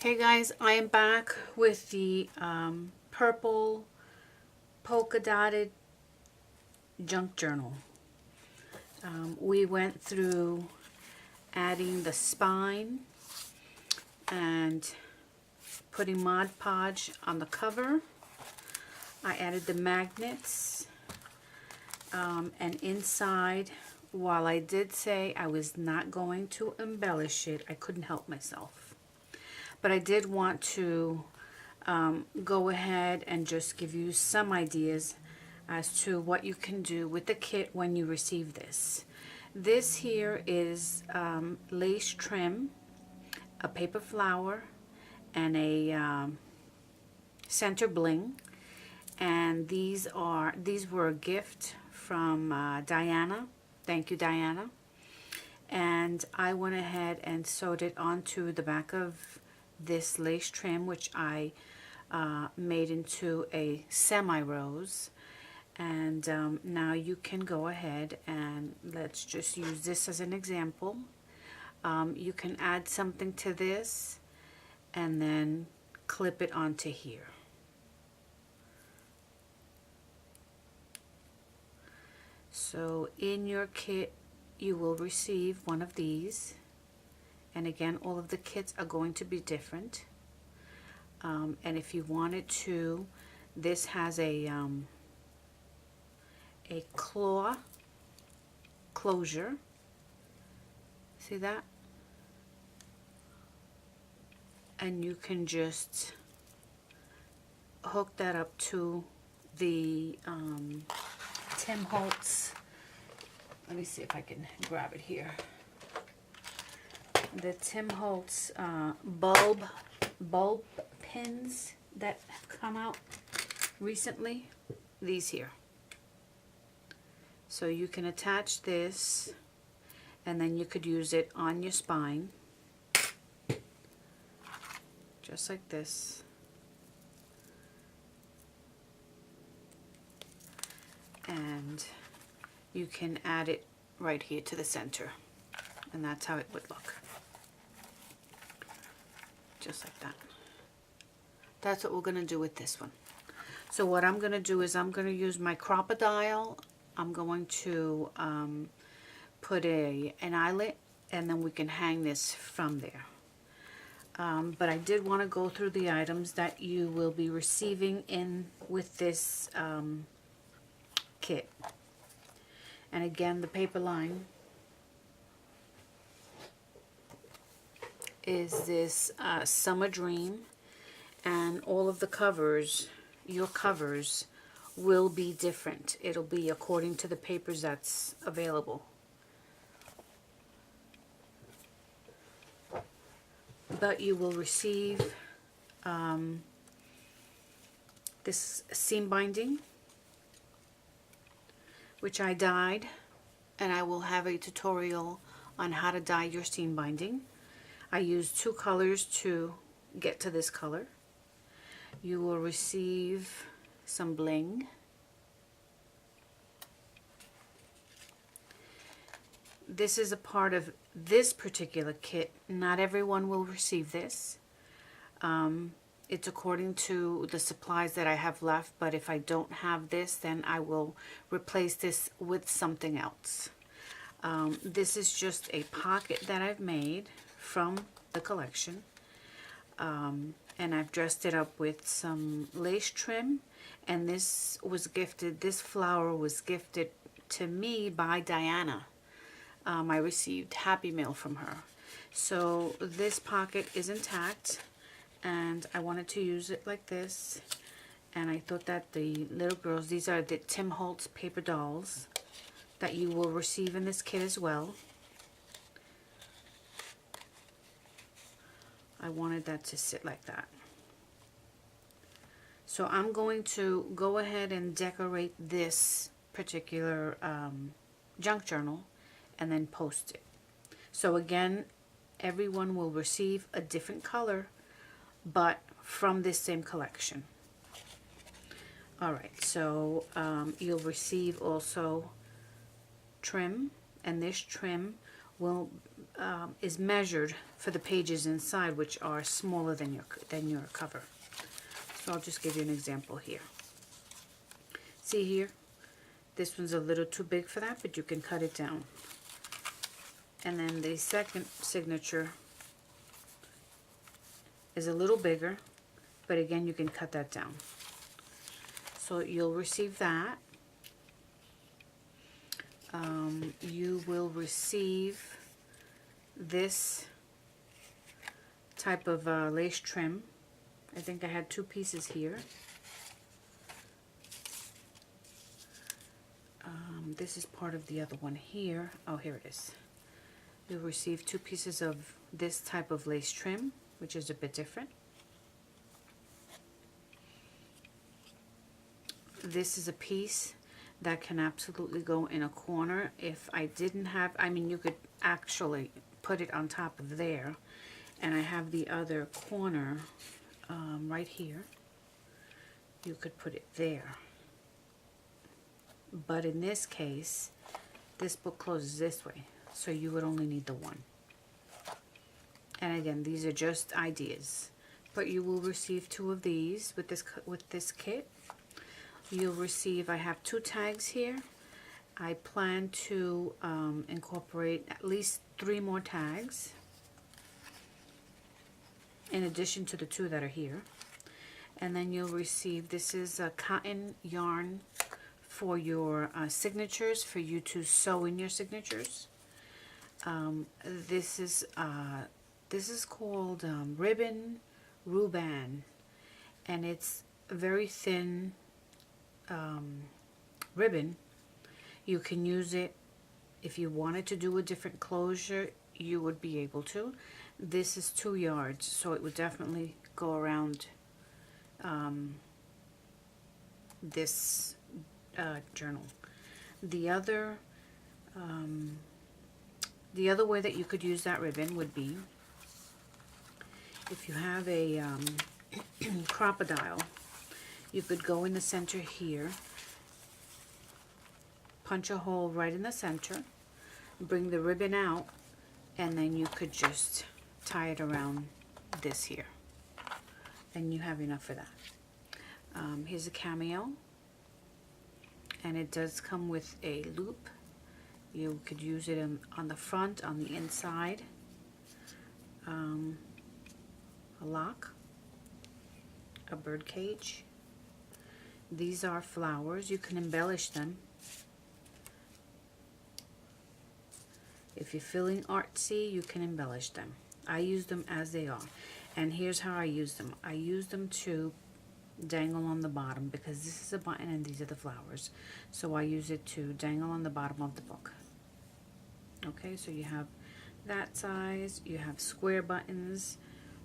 Okay guys, I am back with the purple polka dotted junk journal. We went through adding the spine and putting Mod Podge on the cover. I added the magnets, and inside, while I did say I was not going to embellish it, I couldn't help myself. But I did want to go ahead and just give you some ideas as to what you can do with the kit when you receive this. This here is lace trim, a paper flower, and a center bling. And these were a gift from Diana. Thank you, Diana. And I went ahead and sewed it onto the back of this lace trim, which I made into a semi-rose. And now you can go ahead and let's just use this as an example. You can add something to this and then clip it onto here. So in your kit you will receive one of these. And again, all of the kits are going to be different. And if you wanted to, this has a claw closure. See that? And you can just hook that up to the Tim Holtz. Let me see if I can grab it here. The Tim Holtz bulb pins that have come out recently. These here. So you can attach this and then you could use it on your spine. Just like this. And you can add it right here to the center. And that's how it would look. Just like that. That's what we're going to do with this one. So what I'm going to do is I'm going to use my crocodile. I'm going to put an eyelet, and then we can hang this from there. But I did want to go through the items that you will be receiving in with this kit. And again, the paper line is this Summer Dream, and all of the covers, your covers, will be different. It'll be according to the papers that's available. But you will receive this seam binding, which I dyed, and I will have a tutorial on how to dye your seam binding. I used 2 colors to get to this color. You will receive some bling. This is a part of this particular kit. Not everyone will receive this. It's according to the supplies that I have left, but if I don't have this, then I will replace this with something else. This is just a pocket that I've made from the collection, and I've dressed it up with some lace trim, and this flower was gifted to me by Diana. I received Happy Mail from her. So this pocket is intact, and I wanted to use it like this, and I thought that the little girls, these are the Tim Holtz paper dolls that you will receive in this kit as well. I wanted that to sit like that. So I'm going to go ahead and decorate this particular junk journal and then post it. So again, everyone will receive a different color, but from this same collection. Alright, so you'll receive also trim, and this trim will is measured for the pages inside, which are smaller than your cover. So I'll just give you an example here. See here? This one's a little too big for that, but you can cut it down. And then the second signature is a little bigger, but again, you can cut that down. So you'll receive that. You will receive this type of lace trim. I think I had 2 pieces here. This is part of the other one here. Oh, here it is. You'll receive 2 pieces of this type of lace trim, which is a bit different. This is a piece that can absolutely go in a corner. If I didn't have, I mean, you could actually put it on top of there, and I have the other corner right here. You could put it there. But in this case, this book closes this way, so you would only need the one. And again, these are just ideas. But you will receive 2 of these with this kit. You'll receive, I have 2 tags here. I plan to incorporate at least 3 more tags in addition to the 2 that are here. And then you'll receive, this is a cotton yarn for your signatures, for you to sew in your signatures. This is called ribbon ruban, and it's a very thin ribbon. You can use it if you wanted to do a different closure, you would be able to. This is 2 yards, so it would definitely go around this journal. The other way that you could use that ribbon would be if you have a crocodile. You could go in the center here, punch a hole right in the center, bring the ribbon out, and then you could just tie it around this here, and you have enough for that. Here's a cameo, and it does come with a loop. You could use it on the front, on the inside, a lock, a bird cage. These are flowers. You can embellish them. If you're feeling artsy, you can embellish them. I use them as they are. And here's how I use them. I use them to dangle on the bottom, because this is a button and these are the flowers. So I use it to dangle on the bottom of the book. Okay, so you have that size. You have square buttons,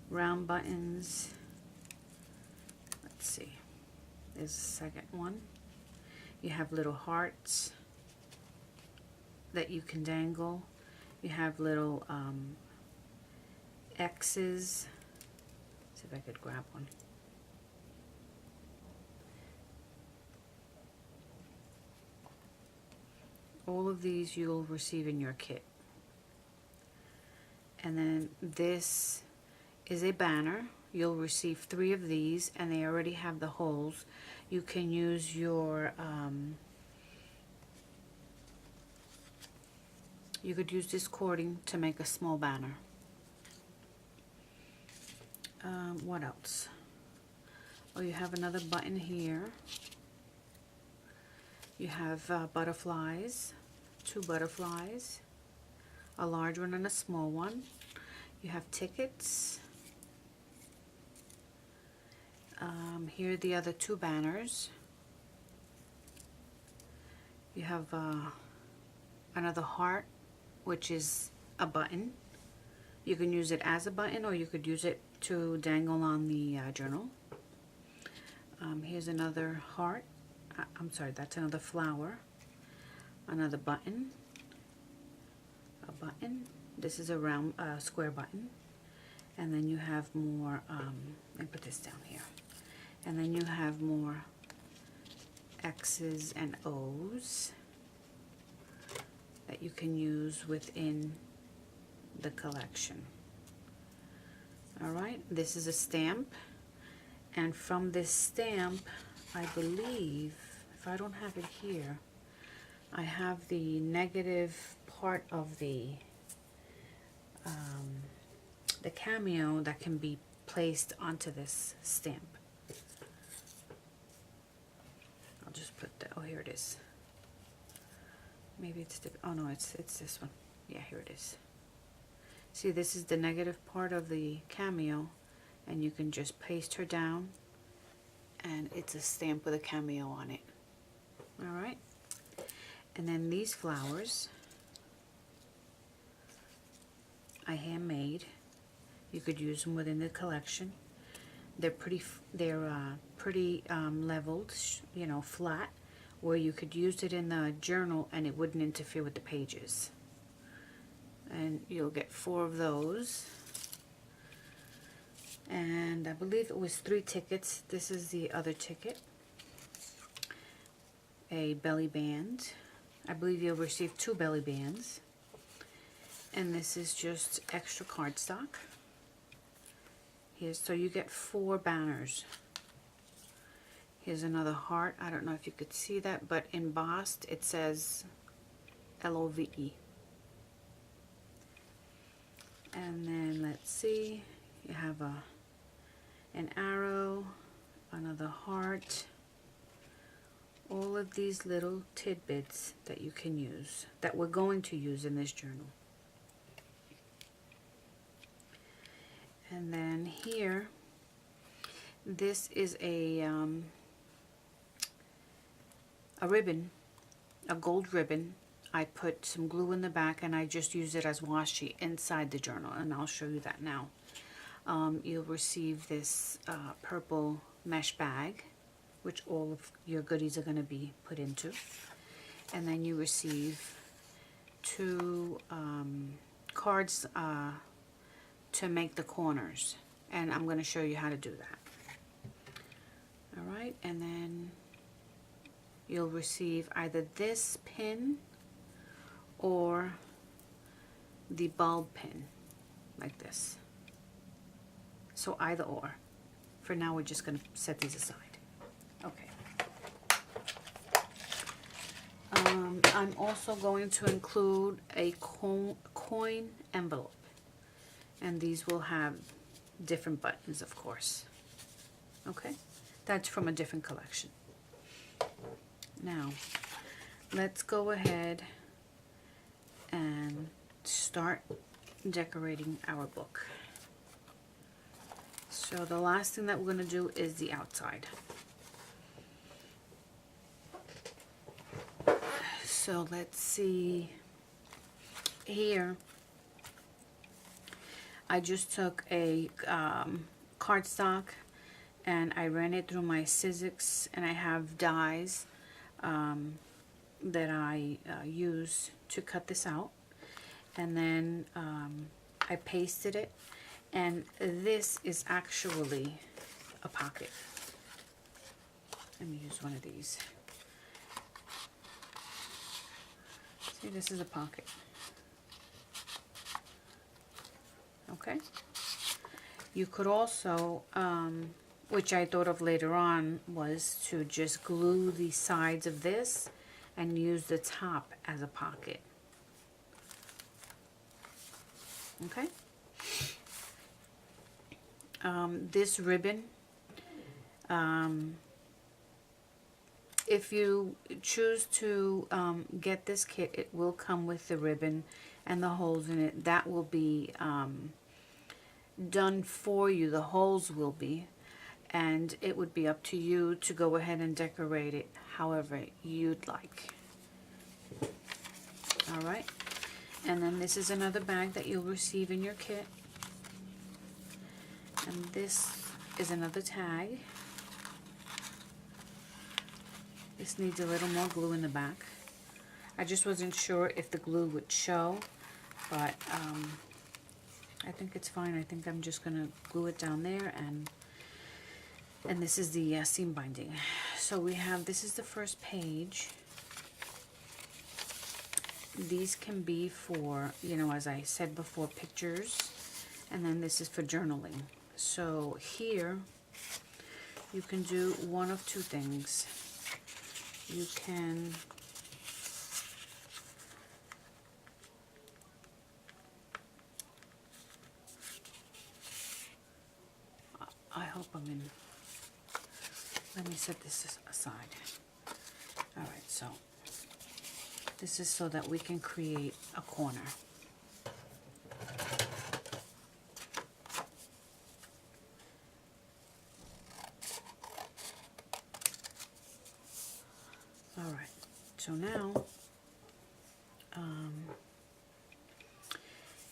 round buttons. Let's see. There's the second one. You have little hearts that you can dangle. You have little X's. Let's see if I could grab one. All of these you'll receive in your kit. And then this is a banner. You'll receive 3 of these, and they already have the holes. You can use your you could use this cording to make a small banner. What else? Oh, you have another button here. You have butterflies, 2 butterflies, a large one and a small one. You have tickets. Here are the other 2 banners. You have another heart, which is a button. You can use it as a button, or you could use it to dangle on the journal. Here's another heart. I'm sorry, that's another flower. Another button. A button. This is a round square button. And then you have more, let me put this down here. And then you have more X's and O's that you can use within the collection. All right, this is a stamp, and from this stamp, I believe, if I don't have it here, I have the negative part of the cameo that can be placed onto this stamp. I'll just put the, oh, here it is. Maybe it's the, oh no, it's this one. Yeah, here it is. See, this is the negative part of the cameo, and you can just paste her down, and it's a stamp with a cameo on it. All right. And then these flowers, I handmade. You could use them within the collection. They're pretty leveled, you know, flat, where you could use it in the journal and it wouldn't interfere with the pages. And you'll get 4 of those. And I believe it was 3 tickets. This is the other ticket. A belly band. I believe you'll receive 2 belly bands. And this is just extra cardstock. Here's, so you get 4 banners. Here's another heart. I don't know if you could see that, but embossed it says LOVE. And then let's see, you have an arrow, another heart, all of these little tidbits that you can use, that we're going to use in this journal. And then here, this is a ribbon, a gold ribbon. I put some glue in the back and I just use it as washi inside the journal, and I'll show you that now. You'll receive this purple mesh bag, which all of your goodies are going to be put into. And then you receive 2 cards to make the corners, and I'm going to show you how to do that. All right, and then you'll receive either this pin or the bulb pin, like this. So either or. For now, we're just going to set these aside. Okay. I'm also going to include a coin envelope. And these will have different buttons, of course. Okay? That's from a different collection. Now, let's go ahead and start decorating our book. So the last thing that we're going to do is the outside. So let's see here. I just took a cardstock and I ran it through my Sizzix, and I have dies that I use to cut this out. And then I pasted it, and this is actually a pocket. Let me use one of these. See, this is a pocket. Okay. You could also, which I thought of later on, was to just glue the sides of this and use the top as a pocket. Okay. This ribbon, if you choose to get this kit, it will come with the ribbon and the holes in it. That will be done for you. The holes will be, and it would be up to you to go ahead and decorate it however you'd like. All right. And then this is another bag that you'll receive in your kit. And this is another tag. This needs a little more glue in the back. I just wasn't sure if the glue would show, but I think it's fine. I think I'm just gonna glue it down there, and this is the seam binding. So we have, this is the first page. these can be for, you know, as I said before, pictures, and then this is for journaling. So here you can do one of two things. You can I hope I'm in. Let me set this aside. All right, so this is so that we can create a corner. All right, so now,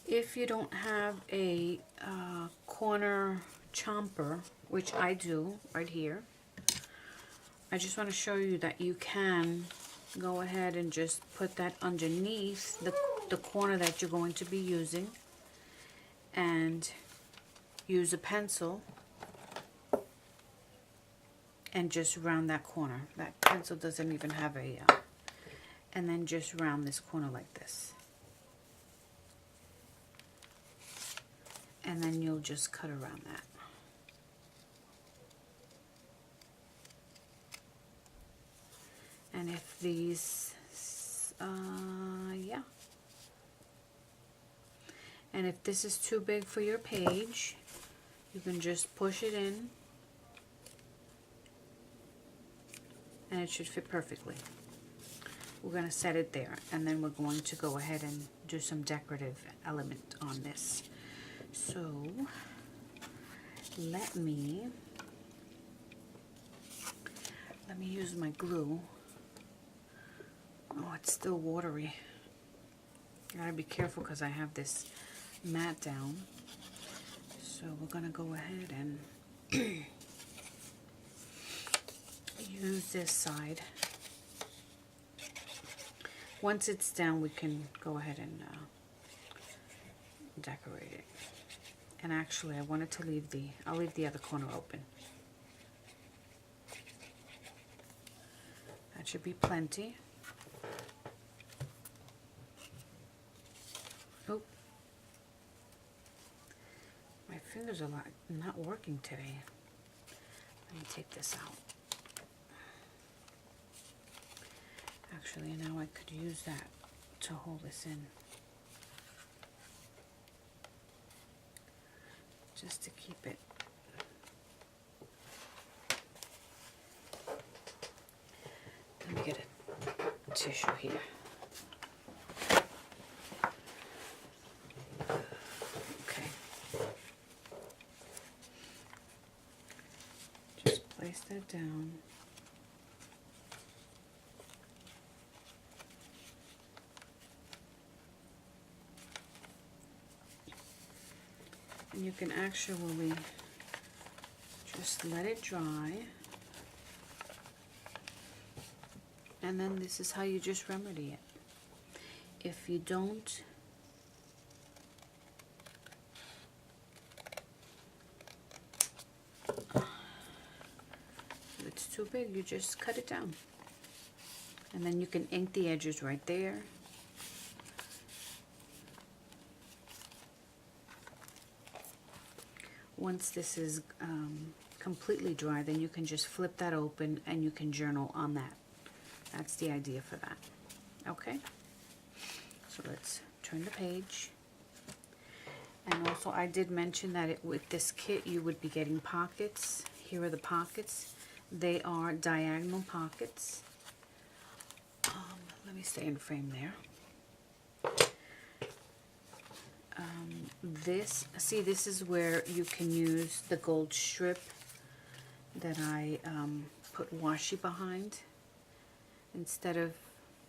if you don't have a corner chomper, which I do right here, I just want to show you that you can go ahead and just put that underneath the corner that you're going to be using, and use a pencil and just round that corner. That pencil doesn't even have a, and then just round this corner like this. And then you'll just cut around that. And if these, yeah. And if this is too big for your page, you can just push it in and it should fit perfectly. We're going to set it there, and then we're going to go ahead and do some decorative element on this. So let me use my glue. Oh, it's still watery. I gotta be careful because I have this mat down. So we're gonna go ahead and use this side. Once it's down, we can go ahead and decorate it. And actually, I wanted to leave I'll leave the other corner open. That should be plenty. Oh, my fingers are not working today. Let me take this out. Actually, now I could use that to hold this in. Just to keep it. Let me get a tissue here. Okay. Just place that down. And you can actually just let it dry. And then this is how you just remedy it. If you don't, if it's too big, you just cut it down. And then you can ink the edges right there. Once this is completely dry, then you can just flip that open and you can journal on that. That's the idea for that. Okay? So let's turn the page. And also I did mention that with this kit you would be getting pockets. Here are the pockets. They are diagonal pockets. Let me stay in frame there. This is where you can use the gold strip that I put washi behind instead of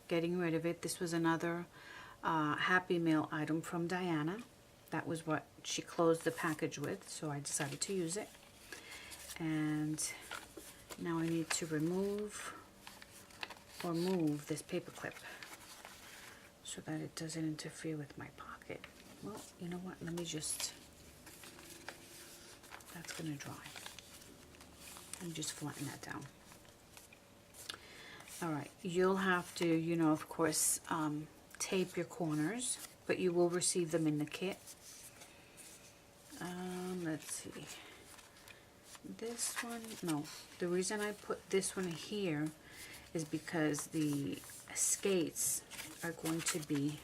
getting rid of it. This was another Happy Mail item from Diana. That was what she closed the package with, so I decided to use it. And now I need to remove or move this paper clip so that it doesn't interfere with my pocket. Well, you know what, let me just, that's going to dry. And just flatten that down. All right, you'll have to, you know, of course, tape your corners, but you will receive them in the kit. Let's see. This one, no. The reason I put this one here is because the skates are going to be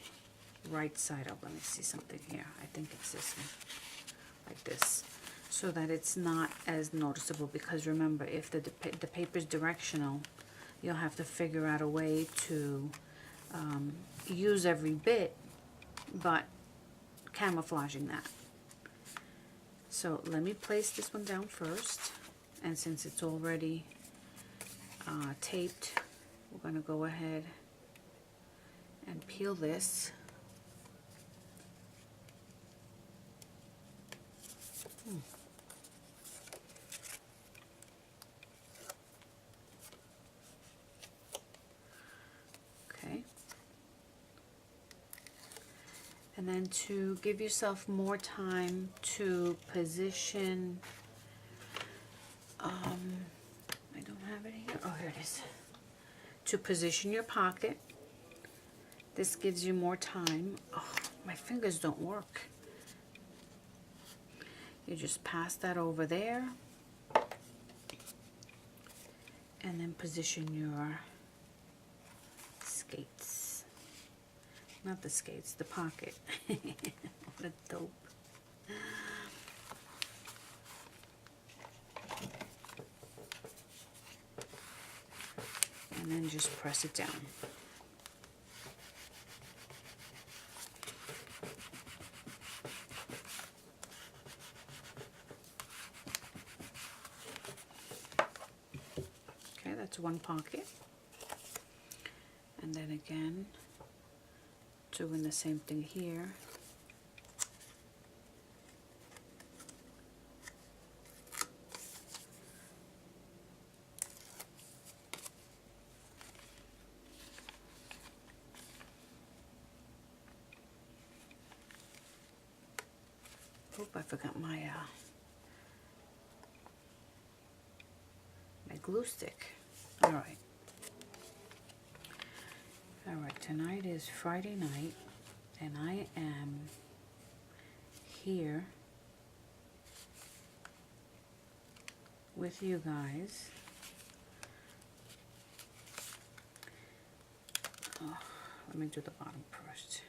right side up. Let me see something here. I think it's this one, like this, so that it's not as noticeable, because remember, if the paper's directional, you'll have to figure out a way to use every bit, but camouflaging that. So let me place this one down first, and since it's already taped, we're going to go ahead and peel this. Okay. And then to give yourself more time to position, I don't have it here. Oh, here it is. To position your pocket. This gives you more time. Oh, my fingers don't work. You just pass that over there, and then position your skates. Not the skates, the pocket. What a dope. And then just press it down. Okay, that's one pocket. And then again, doing the same thing here. Oop, I forgot my my glue stick. All right. All right, tonight is Friday night, and I am here with you guys. Oh, let me do the bottom first.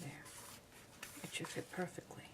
There. It should fit perfectly.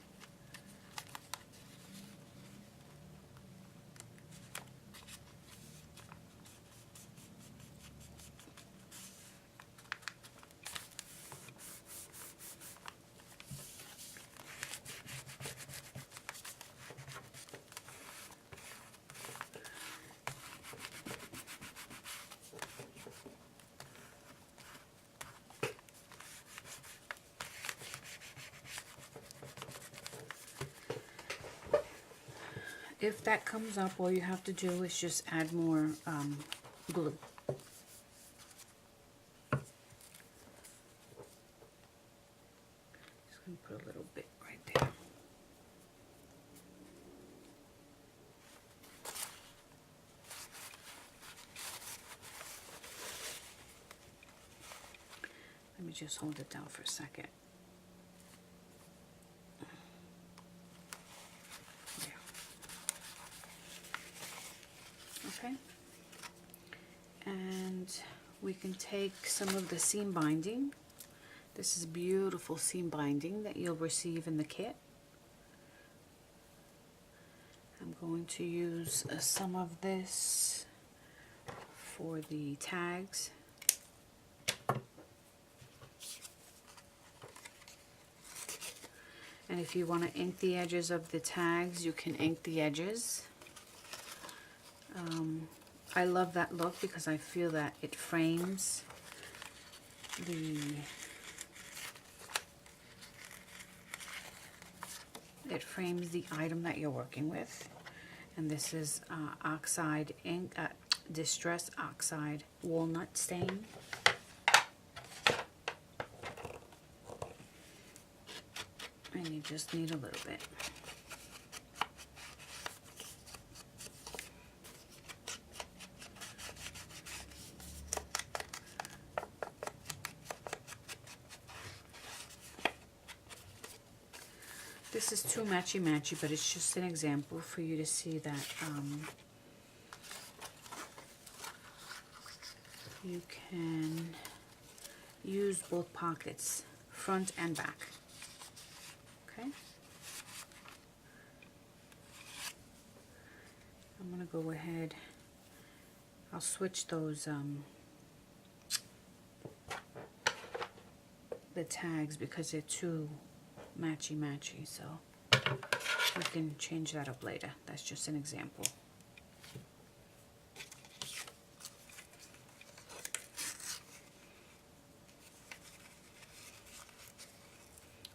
If that comes up, all you have to do is just add more glue. Just going to put a little bit right there. Let me just hold it down for a second. Okay, and we can take some of the seam binding. This is beautiful seam binding that you'll receive in the kit. I'm going to use some of this for the tags. And if you want to ink the edges of the tags, you can ink the edges. I love that look because I feel that it frames the item that you're working with. And this is oxide ink, Distress Oxide Walnut Stain. And you just need a little bit. This is too matchy-matchy, but it's just an example for you to see that you can use both pockets, front and back. Okay? I'm going to go ahead, I'll switch those the tags because they're too matchy-matchy, so we can change that up later. That's just an example.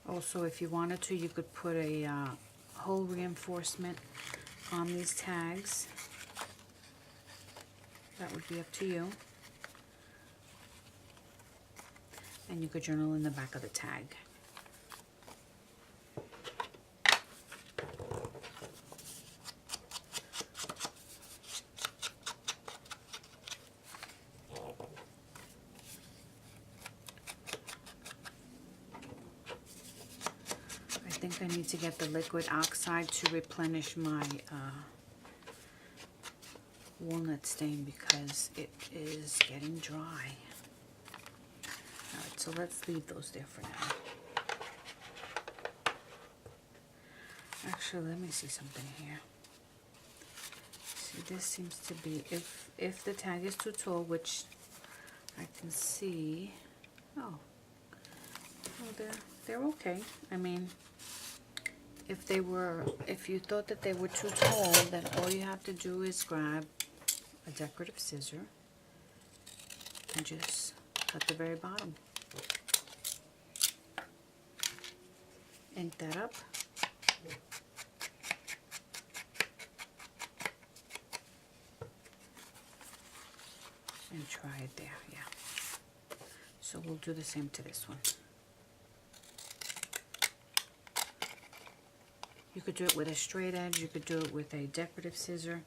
Also, if you wanted to, you could put a hole reinforcement on these tags. That would be up to you. And you could journal in the back of the tag. I think I need to get the liquid oxide to replenish my walnut stain because it is getting dry. Alright, so let's leave those there for now. Actually, let me see something here. See, this seems to be, if the tag is too tall, which I can see, oh they're okay. I mean, if you thought that they were too tall, then all you have to do is grab a decorative scissor and just cut the very bottom. Ink that up. And try it there, yeah. So we'll do the same to this one. You could do it with a straight edge, you could do it with a decorative scissor.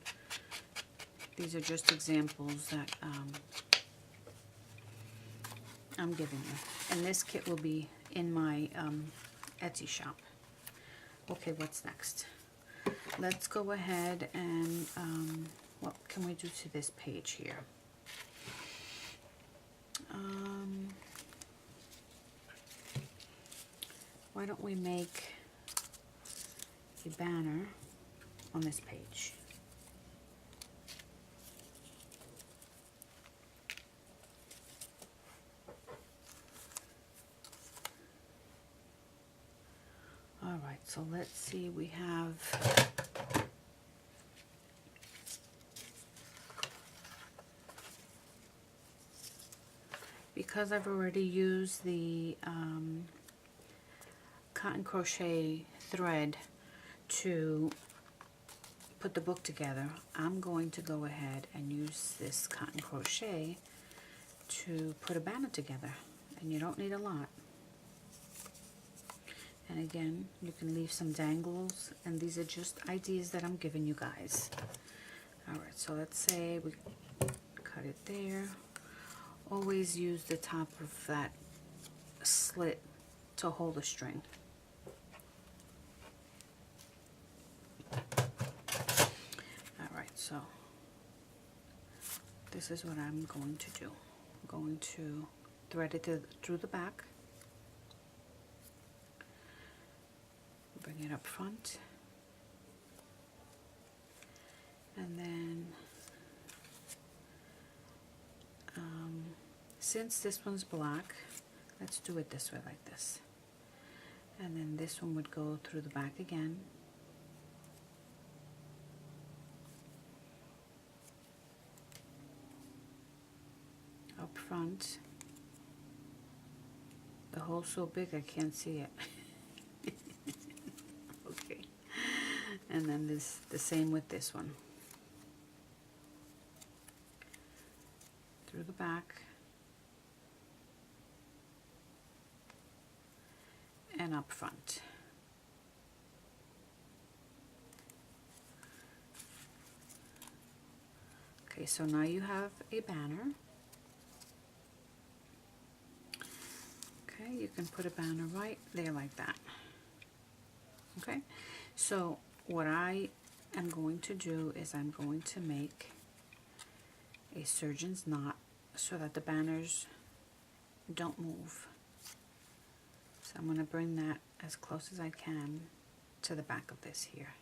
These are just examples that I'm giving you. And this kit will be in my Etsy shop. Okay, what's next? Let's go ahead and, what can we do to this page here? Why don't we make a banner on this page? All right, so let's see, we have because I've already used the cotton crochet thread to put the book together, I'm going to go ahead and use this cotton crochet to put a banner together, and you don't need a lot. And again, you can leave some dangles, and these are just ideas that I'm giving you guys. Alright, so let's say we cut it there. Always use the top of that slit to hold the string. Alright, so this is what I'm going to do. I'm going to thread it through the back. Bring it up front. And then since this one's black, let's do it this way, like this. And then this one would go through the back again. Up front. The hole's so big I can't see it. Okay. And then this, the same with this one. Through the back. And up front. Okay, so now you have a banner. Okay, you can put a banner right there like that. Okay, so what I am going to do is I'm going to make a surgeon's knot so that the banners don't move. So I'm going to bring that as close as I can to the back of this here.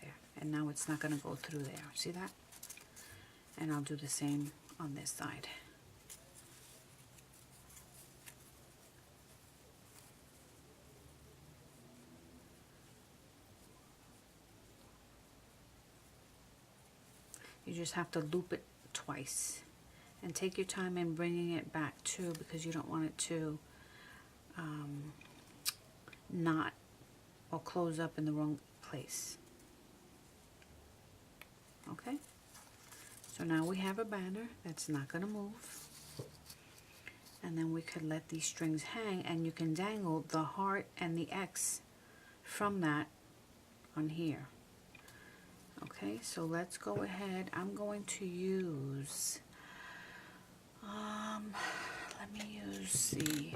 There. And now it's not going to go through there. See that? And I'll do the same on this side. You just have to loop it twice. And take your time in bringing it back too, because you don't want it to knot or close up in the wrong place. Okay? So now we have a banner that's not going to move. And then we could let these strings hang, and you can dangle the heart and the X from that on here. Okay, so let's go ahead. I'm going to use, let me use the,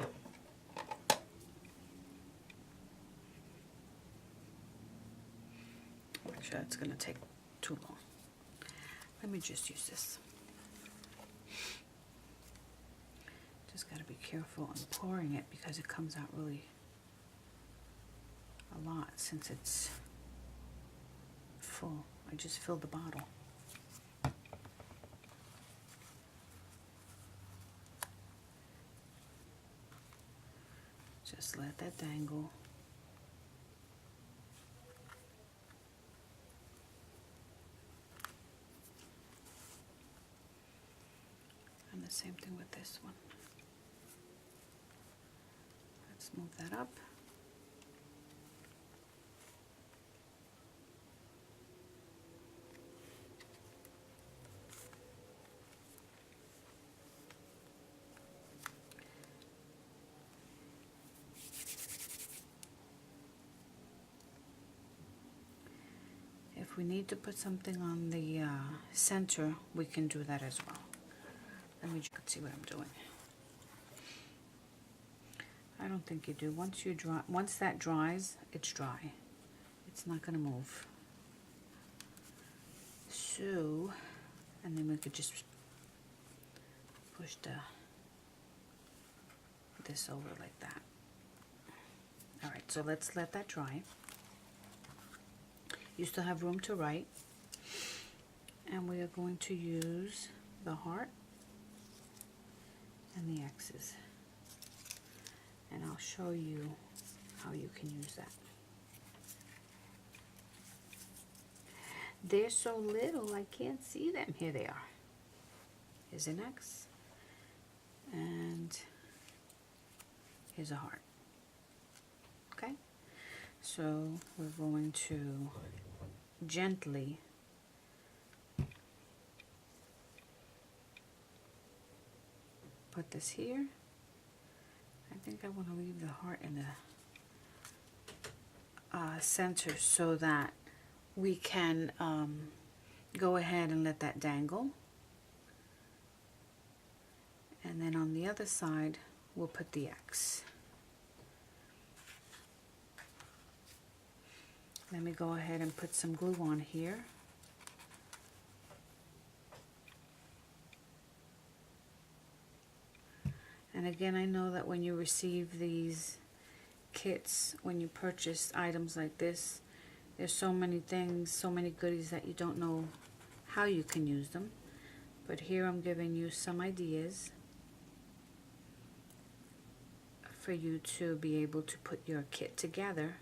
actually it's going to take too long. Let me just use this. Just got to be careful on pouring it because it comes out really a lot since it's full. I just filled the bottle. Just let that dangle. And the same thing with this one. Let's move that up. If we need to put something on the center, we can do that as well. Let me just see what I'm doing. I don't think you do. Once that dries, it's dry. It's not going to move. So, and then we could just push this over like that. All right, so let's let that dry. You still have room to write, and we are going to use the heart and the X's, and I'll show you how you can use that. They're so little I can't see them. Here they are. Here's an X, and here's a heart. Okay, so we're going to gently put this here. I think I want to leave the heart in the center so that we can go ahead and let that dangle. And then on the other side, we'll put the X. Let me go ahead and put some glue on here. And again, I know that when you receive these kits, when you purchase items like this, there's so many things, so many goodies that you don't know how you can use them. But here I'm giving you some ideas for you to be able to put your kit together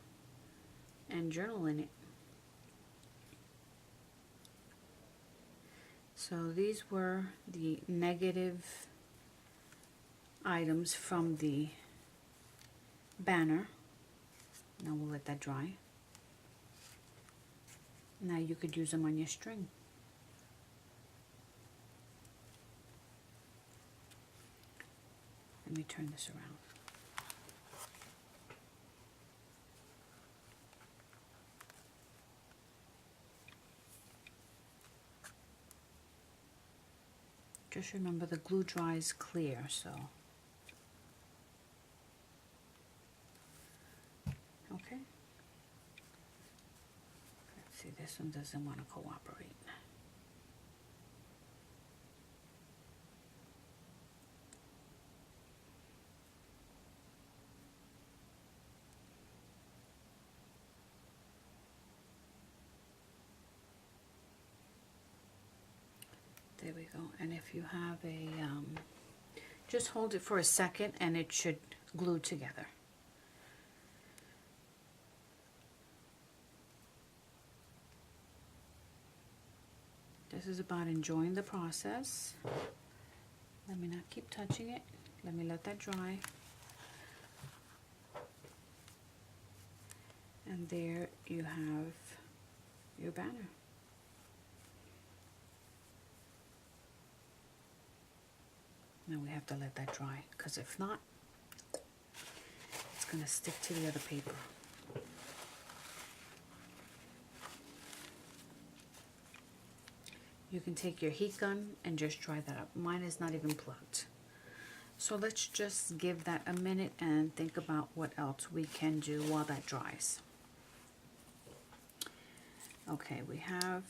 and journal in it. So these were the negative items from the banner. Now we'll let that dry. Now you could use them on your string. Let me turn this around. Just remember the glue dries clear, so See, this one doesn't want to cooperate. There we go. And if you have a, just hold it for a second and it should glue together. This is about enjoying the process. Let me not keep touching it. Let me let that dry. And there you have your banner. Now we have to let that dry, because if not, it's going to stick to the other paper. You can take your heat gun and just dry that up. Mine is not even plugged. So let's just give that a minute and think about what else we can do while that dries. Okay, we have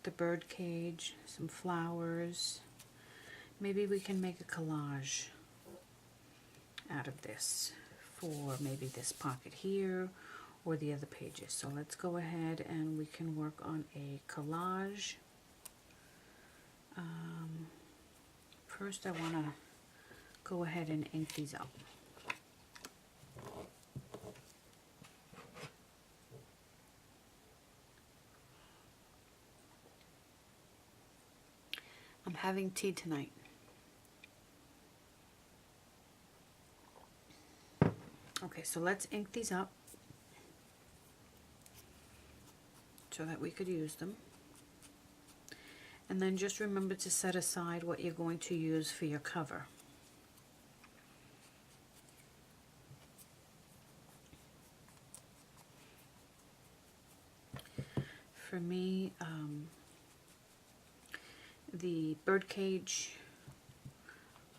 the bird cage, some flowers. Maybe we can make a collage out of this for maybe this pocket here or the other pages. So let's go ahead and we can work on a collage. First I want to go ahead and ink these up. I'm having tea tonight. Okay, so let's ink these up so that we could use them. And then just remember to set aside what you're going to use for your cover. For me, the birdcage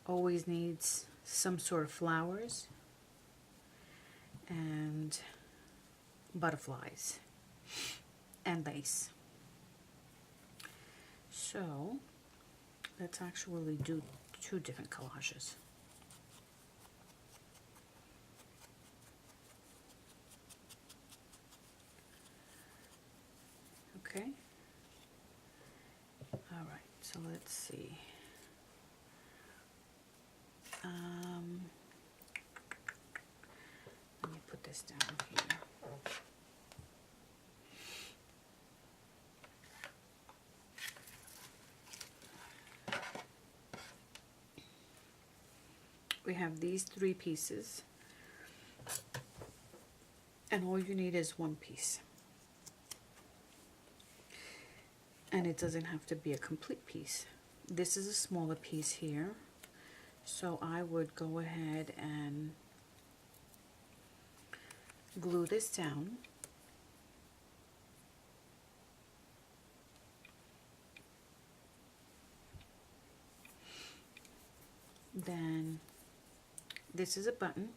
always needs some sort of flowers and butterflies and lace. So let's actually do two different collages. Okay. All right, so let's see. Let me put this down here. We have these 3 pieces, and all you need is 1 piece. And it doesn't have to be a complete piece. This is a smaller piece here, so I would go ahead and glue this down. Then this is a button.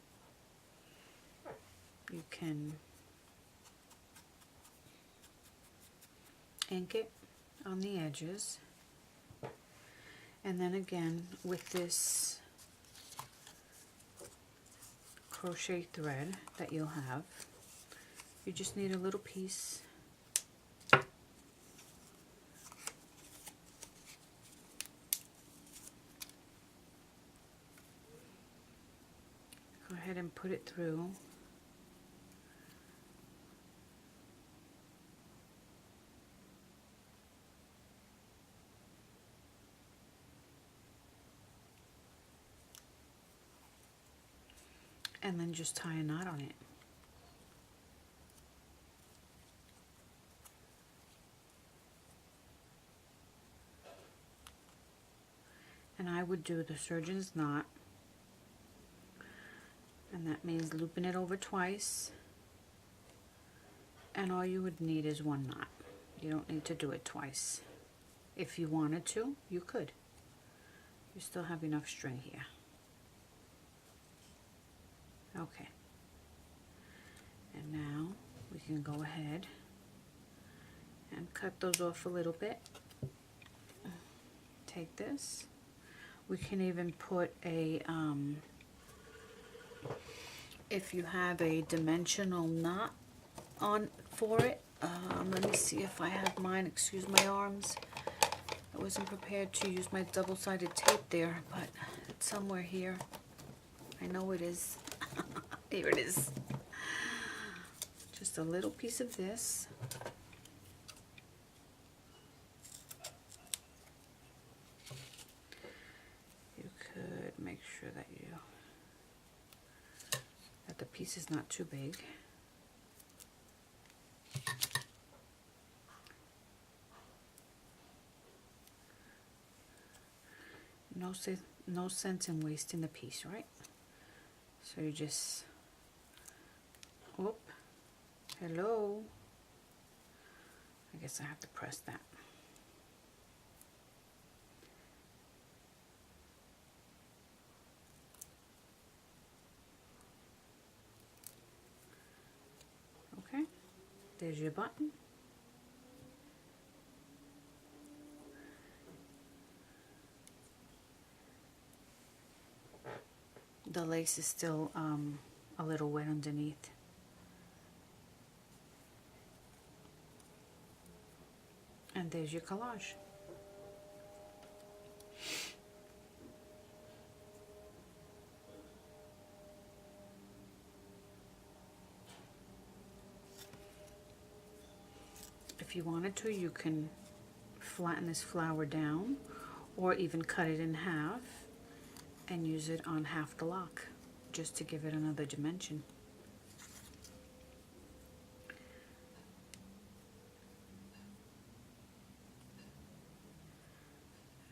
You can ink it on the edges, and then again with this crochet thread that you'll have, you just need a little piece. Go ahead and put it through. And then just tie a knot on it. And I would do the surgeon's knot, and that means looping it over twice, and all you would need is 1 knot. You don't need to do it twice. If you wanted to, you could. You still have enough string here. Okay. And now we can go ahead and cut those off a little bit. Take this. We can even put a, if you have a dimensional knot on for it. Let me see if I have mine. Excuse my arms. I wasn't prepared to use my double-sided tape there, but it's somewhere here. I know it is. Here it is. Just a little piece of this. You could make sure that the piece is not too big. No sense in wasting the piece, right? So you just, whoop, hello. I guess I have to press that. Okay, there's your button. The lace is still a little wet underneath. And there's your collage. If you wanted to, you can flatten this flower down or even cut it in half and use it on half the lock just to give it another dimension.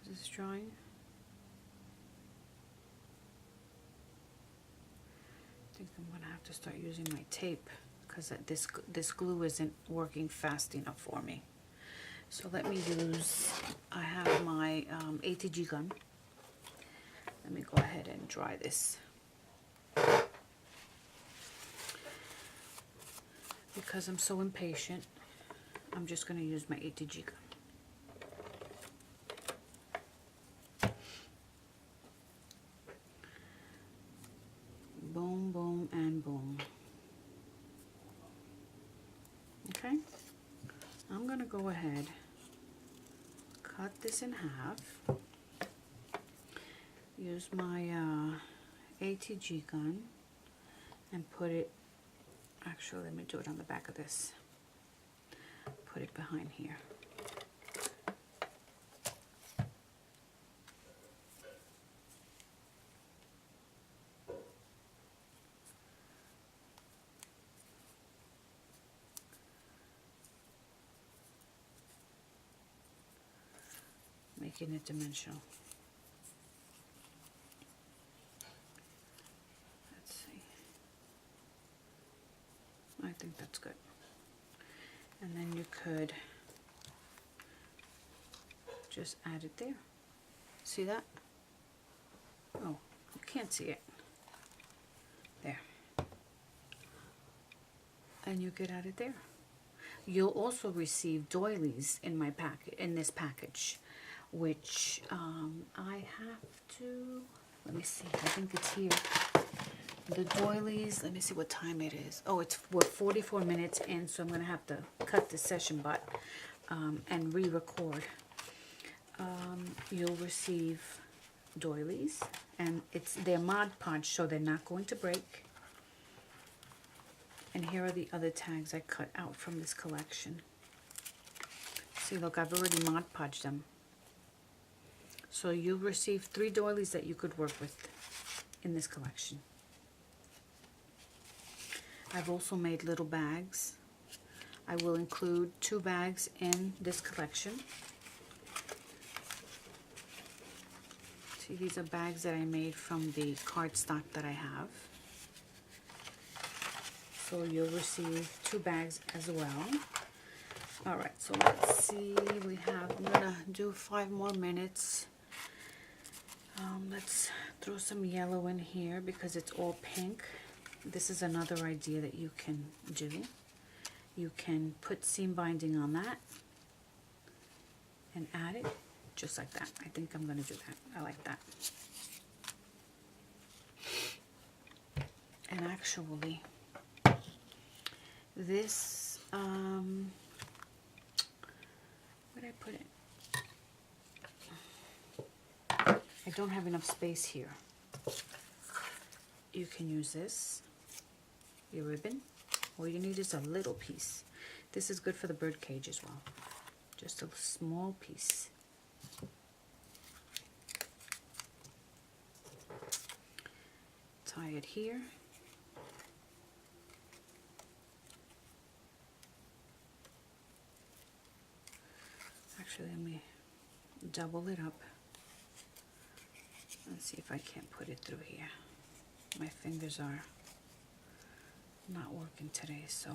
Is this drawing? I think I'm gonna have to start using my tape because this glue isn't working fast enough for me. So let me use, I have my ATG gun. Let me go ahead and dry this. Because I'm so impatient, I'm just going to use my ATG gun. Boom, boom, and boom. Okay, I'm going to go ahead, cut this in half. Use my ATG gun and put it, actually let me do it on the back of this. Put it behind here. Making it dimensional. I think that's good. And then you could just add it there. See that? Oh, you can't see it. There. And you could add it there. You'll also receive doilies in my packet, in this package, which I have to, let me see, I think it's here. The doilies, let me see what time it is. Oh, it's 44 minutes in, so I'm going to have to cut this session but and re-record. You'll receive doilies, and they're Mod Podge, so they're not going to break. And here are the other tags I cut out from this collection. See, look, I've already Mod Podged them. So you'll receive 3 doilies that you could work with in this collection. I've also made little bags. I will include 2 bags in this collection. See, these are bags that I made from the cardstock that I have. So you'll receive 2 bags as well. All right, so let's see, I'm gonna do 5 more minutes. Let's throw some yellow in here because it's all pink. This is another idea that you can do. You can put seam binding on that and add it just like that. I think I'm going to do that. I like that. And actually, this, where did I put it? I don't have enough space here. You can use this, your ribbon. All you need is a little piece. This is good for the bird cage as well. Just a small piece. Tie it here. Actually, let me double it up. Let's see if I can't put it through here. My fingers are not working today, so.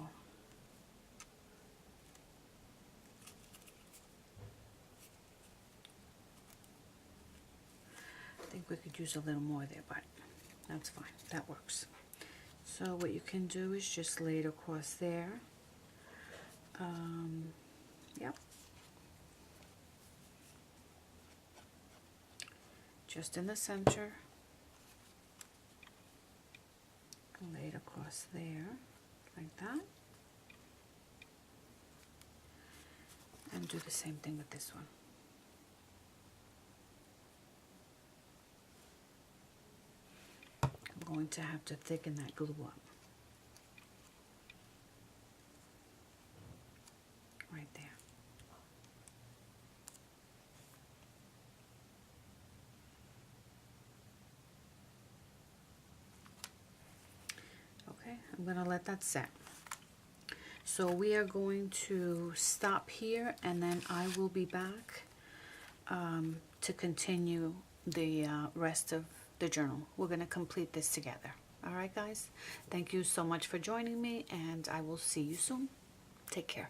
I think we could use a little more there, but that's fine. That works. So what you can do is just lay it across there. Yep. Just in the center. Lay it across there, like that. And do the same thing with this one. I'm going to have to thicken that glue up. Right there. Okay, I'm going to let that set. So we are going to stop here, and then I will be back to continue the rest of the journal. We're going to complete this together. All right, guys? Thank you so much for joining me, and I will see you soon. Take care.